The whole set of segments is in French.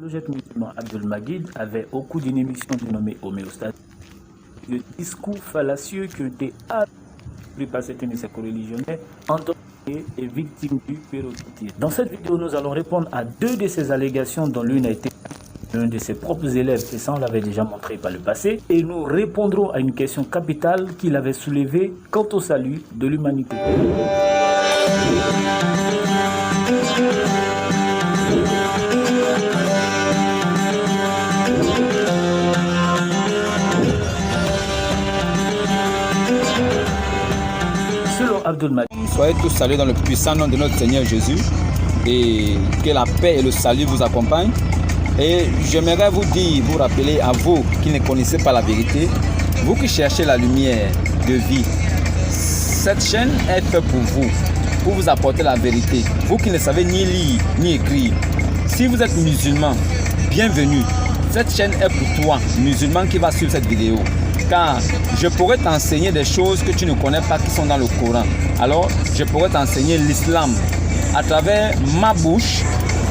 L'apologète musulman Abdelmajid avait au cours d'une émission dénommée Homéostasie des discours fallacieux qui ont été appris par certains de ses coreligionnaires endoctrinés et victimes du pérotisme. Dans cette vidéo, nous allons répondre à deux de ces allégations dont l'une a été l'un de ses propres élèves, et ça on l'avait déjà montré par le passé, et nous répondrons à une question capitale qu'il avait soulevée quant au salut de l'humanité. Selon Abdelmajid, soyez tous salués dans le puissant nom de notre Seigneur Jésus et que la paix et le salut vous accompagnent. Et j'aimerais vous dire, vous rappeler à vous qui ne connaissez pas la vérité, vous qui cherchez la lumière de vie, cette chaîne est faite pour vous apporter la vérité. Vous qui ne savez ni lire ni écrire, si vous êtes musulman, bienvenue. Cette chaîne est pour toi, musulman qui va suivre cette vidéo. Car je pourrais t'enseigner des choses que tu ne connais pas qui sont dans le Coran. Alors, je pourrais t'enseigner l'islam. À travers ma bouche,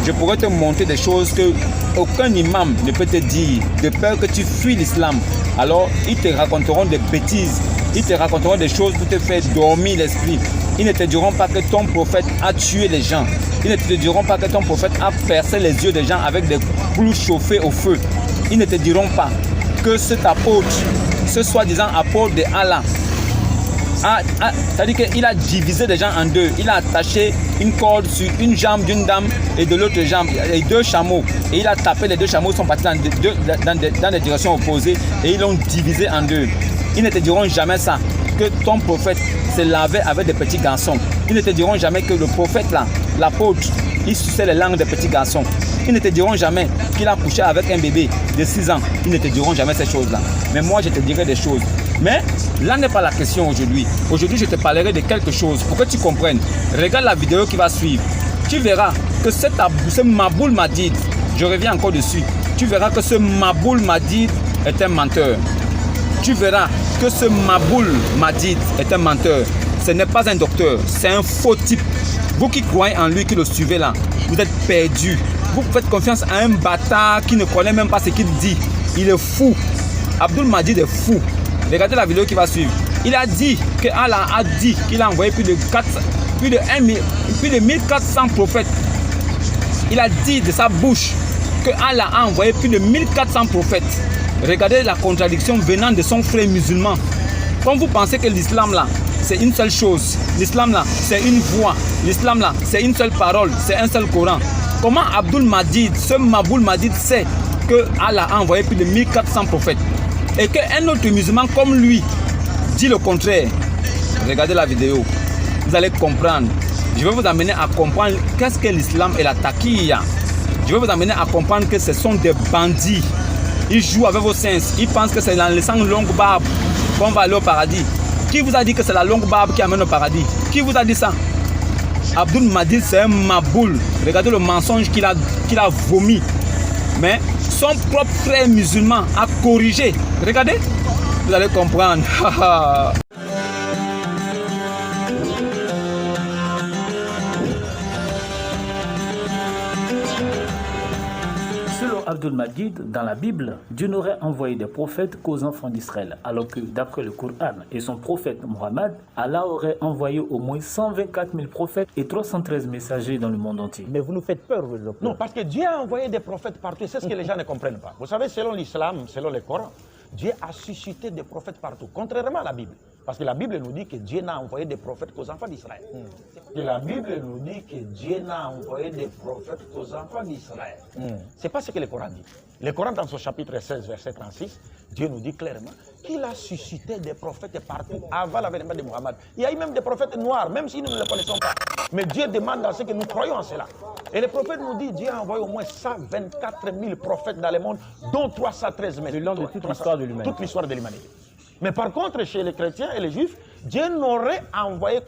je pourrais te montrer des choses que aucun imam ne peut te dire, de peur que tu fuis l'islam. Alors, ils te raconteront des bêtises, ils te raconteront des choses pour te faire dormir l'esprit. Ils ne te diront pas que ton prophète a tué les gens. Ils ne te diront pas que ton prophète a percé les yeux des gens avec des clous chauffés au feu. Ils ne te diront pas que cet apôtre, ce soi-disant apôtre de Allah, c'est-à-dire qu'il a divisé des gens en deux. Il a attaché une corde sur une jambe d'une dame et de l'autre jambe, et deux chameaux. Et il a tapé, les deux chameaux sont partis dans des directions opposées et ils l'ont divisé en deux. Ils ne te diront jamais ça, que ton prophète se lavait avec des petits garçons. Ils ne te diront jamais que le prophète là, l'apôtre, il suçait les langues des petits garçons. Ils ne te diront jamais qu'il a couché avec un bébé de 6 ans. Ils ne te diront jamais ces choses-là. Mais moi, je te dirai des choses. Mais là n'est pas la question aujourd'hui. Aujourd'hui, je te parlerai de quelque chose pour que tu comprennes. Regarde la vidéo qui va suivre. Tu verras que ce Maboul Madid, je reviens encore dessus, tu verras que ce Maboul Madid est un menteur. Tu verras que ce Maboul Madid est un menteur. Ce n'est pas un docteur, c'est un faux type. Vous qui croyez en lui, qui le suivez là, vous êtes perdus. Vous faites confiance à un bâtard qui ne connaît même pas ce qu'il dit. Il est fou. Abdelmajid est fou. Regardez la vidéo qui va suivre. Il a dit que Allah a dit qu'il a envoyé plus de 1400 prophètes. Il a dit de sa bouche que Allah a envoyé plus de 1400 prophètes. Regardez la contradiction venant de son frère musulman. Quand vous pensez que l'islam là, c'est une seule chose. L'islam là, c'est une voix. L'islam là, c'est une seule parole. C'est un seul Coran. Comment Abdelmajid, ce Maboul Madid sait que Allah a envoyé plus de 1400 prophètes et qu'un autre musulman comme lui dit le contraire? Regardez la vidéo, vous allez comprendre. Je vais vous amener à comprendre qu'est-ce que l'islam et la taquilla. Je vais vous amener à comprendre que ce sont des bandits. Ils jouent avec vos sens. Ils pensent que c'est en laissant une longue barbe qu'on va aller au paradis. Qui vous a dit que c'est la longue barbe qui amène au paradis? Qui vous a dit ça? Abdelmajid, c'est un maboul. Regardez le mensonge qu'il a vomi. Mais son propre frère musulman a corrigé. Regardez, vous allez comprendre. Selon Abdelmajid, dans la Bible, Dieu n'aurait envoyé des prophètes qu'aux enfants d'Israël, alors que d'après le Coran et son prophète Mohammed, Allah aurait envoyé au moins 124 000 prophètes et 313 messagers dans le monde entier. Mais vous nous faites peur, le docteur. Non, parce que Dieu a envoyé des prophètes partout. C'est ce que les gens ne comprennent pas. Vous savez, selon l'islam, selon le Coran, Dieu a suscité des prophètes partout, contrairement à la Bible. Parce que la Bible nous dit que Dieu n'a envoyé des prophètes qu'aux enfants d'Israël. Et la Bible nous dit que Dieu n'a envoyé des prophètes qu'aux enfants d'Israël. Ce n'est pas ce que le Coran dit. Le Coran, dans son chapitre 16, verset 36, Dieu nous dit clairement qu'il a suscité des prophètes partout avant l'avènement de Mohammed. Il y a eu même des prophètes noirs, même si nous ne les connaissons pas. Mais Dieu demande à ce que nous croyons en cela. Et le prophète nous dit, Dieu a envoyé au moins 124 000 prophètes dans le monde, dont 313 messages. Le long de toute l'histoire de l'humanité. Toute l'histoire de l'humanité. Mais par contre, chez les chrétiens et les juifs, Dieu n'aurait envoyé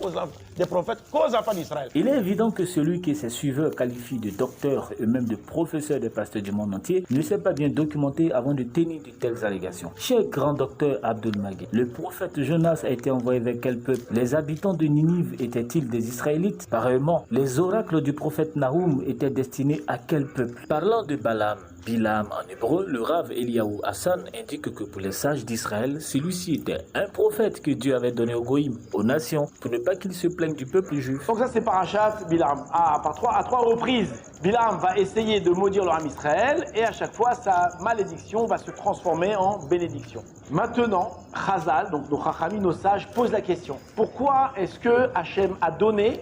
des prophètes qu'aux enfants d'Israël. Il est évident que celui que ses suiveurs qualifient de docteur et même de professeur des pasteurs du monde entier ne s'est pas bien documenté avant de tenir de telles allégations. Cher grand docteur Abdul Magid, le prophète Jonas a été envoyé vers quel peuple? Les habitants de Ninive étaient-ils des Israélites? Pareillement, les oracles du prophète Nahum étaient destinés à quel peuple? Parlant de Balaam, Bilam en hébreu, le Rav Eliyahu Hassan indique que pour les sages d'Israël, celui-ci était un prophète que Dieu avait donné aux Goïm, aux nations, pour ne pas qu'ils se plaignent du peuple juif. Donc ça c'est Parachat Bilam. À trois reprises, Bilam va essayer de maudire le Ham Israël et à chaque fois sa malédiction va se transformer en bénédiction. Maintenant, Chazal, donc nos Chachamim, nos sages, posent la question. Pourquoi est-ce que Hachem a donné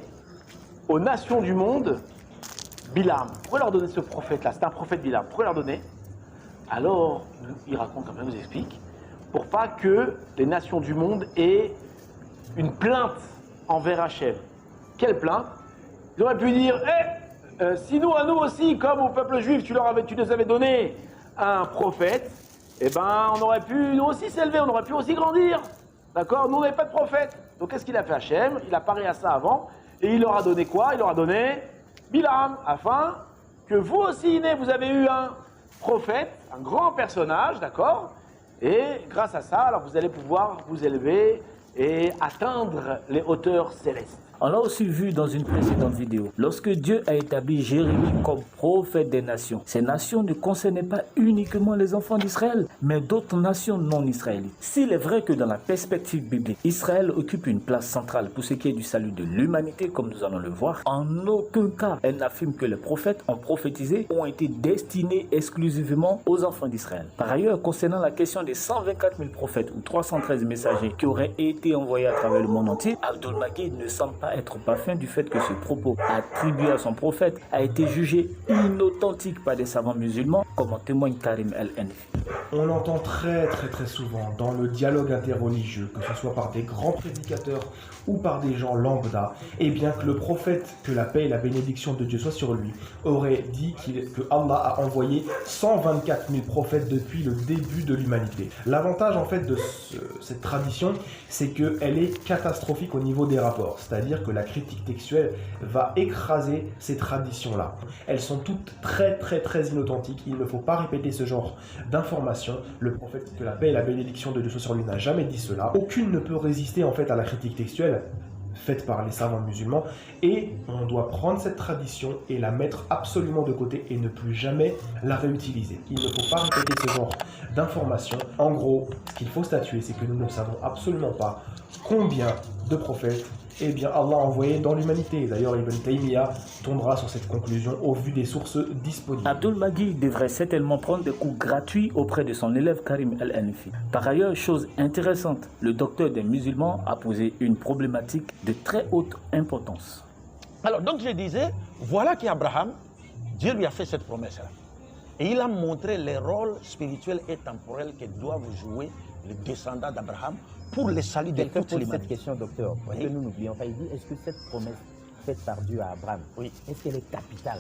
aux nations du monde Bilam? Pourquoi leur donner ce prophète-là? C'est un prophète Bilam. Pourquoi leur donner? Alors, il raconte, comme ça nous explique, pour pas que les nations du monde aient une plainte envers Hachem. Quelle plainte? Ils auraient pu dire, si nous, à nous aussi, comme au peuple juif, tu nous avais donné un prophète, eh ben, on aurait pu nous aussi s'élever, on aurait pu aussi grandir. D'accord? Nous, on n'avait pas de prophète. Donc, qu'est-ce qu'il a fait Hachem? Il a paré à ça avant, et il leur a donné quoi? Il leur a donné Bilam, afin que vous aussi, vous avez eu un prophète, un grand personnage, d'accord? Et grâce à ça, alors vous allez pouvoir vous élever et atteindre les hauteurs célestes. On l'a aussi vu dans une précédente vidéo. Lorsque Dieu a établi Jérémie comme prophète des nations, ces nations ne concernaient pas uniquement les enfants d'Israël, mais d'autres nations non israélites. S'il est vrai que dans la perspective biblique, Israël occupe une place centrale pour ce qui est du salut de l'humanité, comme nous allons le voir, en aucun cas elle n'affirme que les prophètes ont prophétisé ont été destinés exclusivement aux enfants d'Israël. Par ailleurs, concernant la question des 124 000 prophètes ou 313 messagers qui auraient été envoyés à travers le monde entier, Abdul Magid ne semble pas être parfum du fait que ce propos attribué à son prophète a été jugé inauthentique par des savants musulmans, comme en témoigne Karim El-Enfi. On entend très souvent dans le dialogue interreligieux, que ce soit par des grands prédicateurs ou par des gens lambda, eh bien que le prophète, que la paix et la bénédiction de Dieu soient sur lui, aurait dit que Allah a envoyé 124 000 prophètes depuis le début de l'humanité. L'avantage en fait de cette tradition, c'est qu'elle est catastrophique au niveau des rapports, c'est-à-dire que la critique textuelle va écraser ces traditions-là. Elles sont toutes très inauthentiques, il ne faut pas répéter ce genre d'informations. Le prophète, que la paix et la bénédiction de Dieu soient sur lui, n'a jamais dit cela. Aucune ne peut résister en fait à la critique textuelle faite par les savants musulmans, et on doit prendre cette tradition et la mettre absolument de côté et ne plus jamais la réutiliser. Il ne faut pas répéter ce genre d'informations. En gros, ce qu'il faut statuer, c'est que nous ne savons absolument pas combien de prophètes Allah a envoyé dans l'humanité. D'ailleurs, Ibn Taymiyyah tombera sur cette conclusion au vu des sources disponibles. Abdul Magid devrait certainement prendre des cours gratuits auprès de son élève Karim El-Enfi. Par ailleurs, chose intéressante, le docteur des musulmans a posé une problématique de très haute importance. Alors, donc je disais, voilà qu'Abraham, Dieu lui a fait cette promesse-là. Et il a montré les rôles spirituels et temporels que doivent jouer les descendants d'Abraham pour le salut de toute l'humanité. Cette question, docteur, parce que nous n'oublions pas, il dit, est-ce que cette promesse faite par Dieu à Abraham, est-ce qu'elle est capitale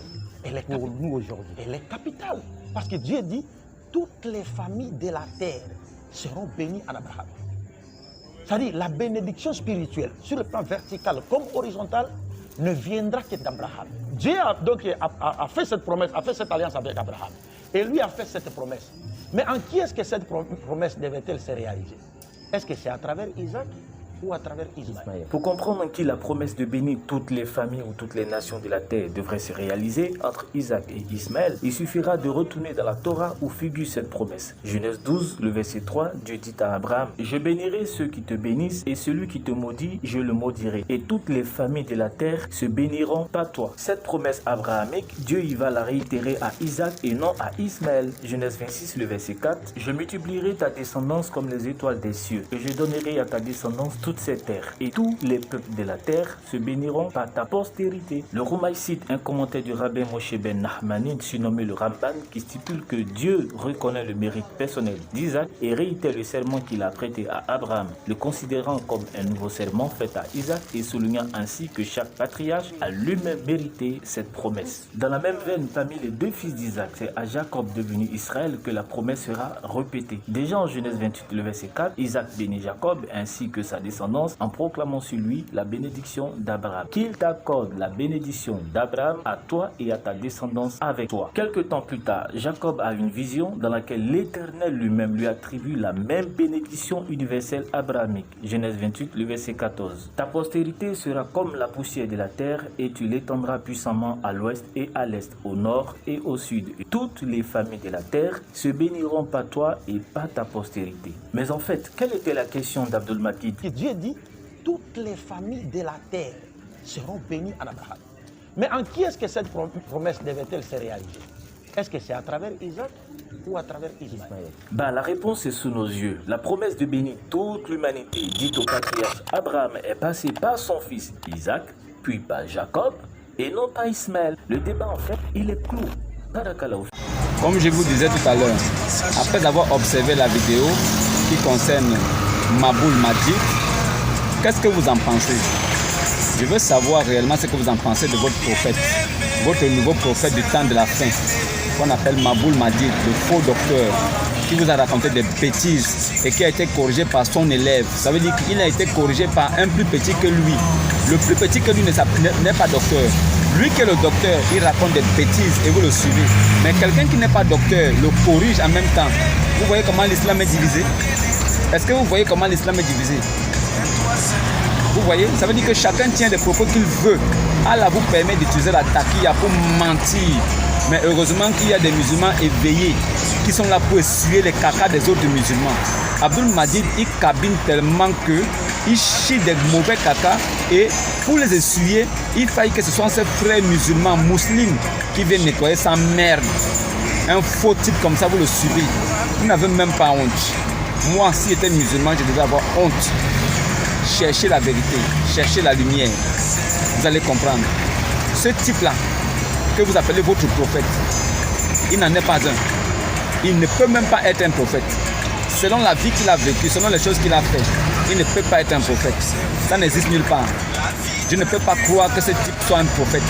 pour nous aujourd'hui? Elle est capitale, parce que Dieu dit, toutes les familles de la terre seront bénies en Abraham. C'est-à-dire, la bénédiction spirituelle, sur le plan vertical comme horizontal, ne viendra que d'Abraham. Dieu a fait cette promesse, a fait cette alliance avec Abraham. Et lui a fait cette promesse. Mais en qui est-ce que cette promesse devait-elle se réaliser? Est-ce que c'est à travers Isaac ou à travers Ismaël? Pour comprendre en qui la promesse de bénir toutes les familles ou toutes les nations de la terre devrait se réaliser entre Isaac et Ismaël, il suffira de retourner dans la Torah où figure cette promesse. Genèse 12, le verset 3, Dieu dit à Abraham, « Je bénirai ceux qui te bénissent et celui qui te maudit, je le maudirai. Et toutes les familles de la terre se béniront par toi. » Cette promesse abrahamique, Dieu y va la réitérer à Isaac et non à Ismaël. Genèse 26, le verset 4, « Je multiplierai ta descendance comme les étoiles des cieux, et je donnerai à ta descendance toute cette terre, et tous les peuples de la terre se béniront par ta postérité. » Le Roumaï cite un commentaire du rabbin Moshe ben Nachmanin, surnommé le Ramban, qui stipule que Dieu reconnaît le mérite personnel d'Isaac et réitère le serment qu'il a prêté à Abraham, le considérant comme un nouveau serment fait à Isaac et soulignant ainsi que chaque patriarche a lui-même mérité cette promesse. Dans la même veine, parmi les deux fils d'Isaac, c'est à Jacob devenu Israël que la promesse sera répétée. Déjà en Genèse 28, le verset 4, Isaac bénit Jacob ainsi que sa descendance descendance en proclamant sur lui la bénédiction d'Abraham. Qu'il t'accorde la bénédiction d'Abraham à toi et à ta descendance avec toi. Quelque temps plus tard, Jacob a une vision dans laquelle l'Éternel lui-même lui attribue la même bénédiction universelle abrahamique. Genèse 28, le verset 14. Ta postérité sera comme la poussière de la terre et tu l'étendras puissamment à l'ouest et à l'est, au nord et au sud. Toutes les familles de la terre se béniront par toi et par ta postérité. Mais en fait, quelle était la question d'Abdul-Majid? Dieu dit, toutes les familles de la terre seront bénies en Abraham. Mais en qui est-ce que cette promesse devait-elle se réaliser? Est-ce que c'est à travers Isaac ou à travers Ismaël? La réponse est sous nos yeux. La promesse de bénir toute l'humanité, dite au patriarche Abraham, est passée par son fils Isaac, puis par Jacob, et non par Ismaël. Le débat, en fait, il est clos. Comme je vous disais tout à l'heure, après avoir observé la vidéo qui concerne Maboul Majid, qu'est-ce que vous en pensez? Je veux savoir réellement ce que vous en pensez de votre prophète, votre nouveau prophète du temps de la fin, qu'on appelle Maboul Majid, le faux docteur, qui vous a raconté des bêtises et qui a été corrigé par son élève. Ça veut dire qu'il a été corrigé par un plus petit que lui. Le plus petit que lui n'est pas docteur. Lui qui est le docteur, il raconte des bêtises et vous le suivez. Mais quelqu'un qui n'est pas docteur le corrige en même temps. Vous voyez comment l'islam est divisé? Est-ce que vous voyez comment l'islam est divisé? Vous voyez? Ça veut dire que chacun tient des propos qu'il veut. Allah vous permet d'utiliser la taquilla pour mentir. Mais heureusement qu'il y a des musulmans éveillés qui sont là pour essuyer les cacas des autres musulmans. Abdul-Majid, il cabine tellement que il chie des mauvais caca et pour les essuyer, il faille que ce soit ses frères musulmans, musulmans, qui viennent nettoyer sa merde. Un faux type comme ça, vous le suivez. Vous n'avez même pas honte. Moi, si j'étais musulman, je devais avoir honte. Cherchez la vérité, cherchez la lumière. Vous allez comprendre. Ce type-là, que vous appelez votre prophète, il n'en est pas un. Il ne peut même pas être un prophète. Selon la vie qu'il a vécue, selon les choses qu'il a fait, il ne peut pas être un prophète. Ça n'existe nulle part. Je ne peux pas croire que ce type soit un prophète.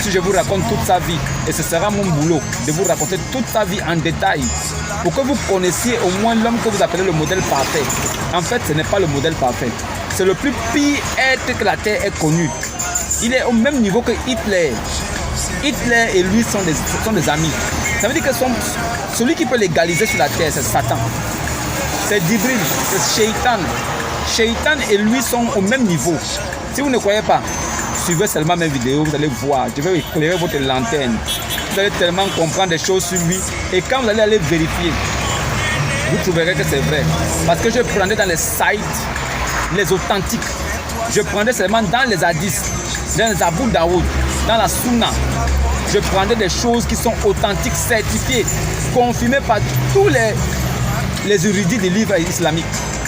Si je vous raconte toute sa vie, et ce sera mon boulot de vous raconter toute sa vie en détail, pour que vous connaissiez au moins l'homme que vous appelez le modèle parfait. En fait, ce n'est pas le modèle parfait. C'est le plus pire être que la terre ait connu. Il est au même niveau que Hitler. Hitler et lui sont des amis. Ça veut dire que celui qui peut l'égaliser sur la terre, c'est Satan. C'est Djibril, c'est Shaitan. Shaitan et lui sont au même niveau. Si vous ne croyez pas, suivez seulement mes vidéos, vous allez voir. Je vais éclairer votre lanterne. Vous allez tellement comprendre des choses sur lui. Et quand vous allez aller vérifier, vous trouverez que c'est vrai. Parce que je prendrai dans les sites, les authentiques. Je prendrai seulement dans les hadiths, dans les Abu Daoud, dans la Sunna. Je prendrai des choses qui sont authentiques, certifiées, confirmées par tous les érudits des livres islamiques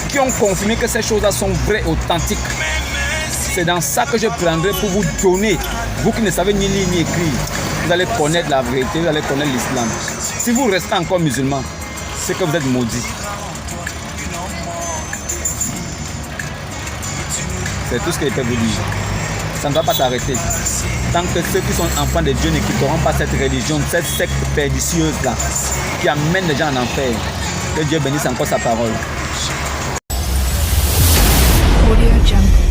qui ont confirmé que ces choses-là sont vraies, authentiques. C'est dans ça que je prendrai pour vous donner, vous qui ne savez ni lire ni écrire, vous allez connaître la vérité, vous allez connaître l'islam. Si vous restez encore musulman, c'est que vous êtes maudit. C'est tout ce que je peux vous dire. Ça ne va pas s'arrêter. Tant que ceux qui sont enfants de Dieu ne quitteront pas cette religion, cette secte pernicieuse-là, qui amène les gens en enfer. Que Dieu bénisse encore sa parole. Audio Jungle.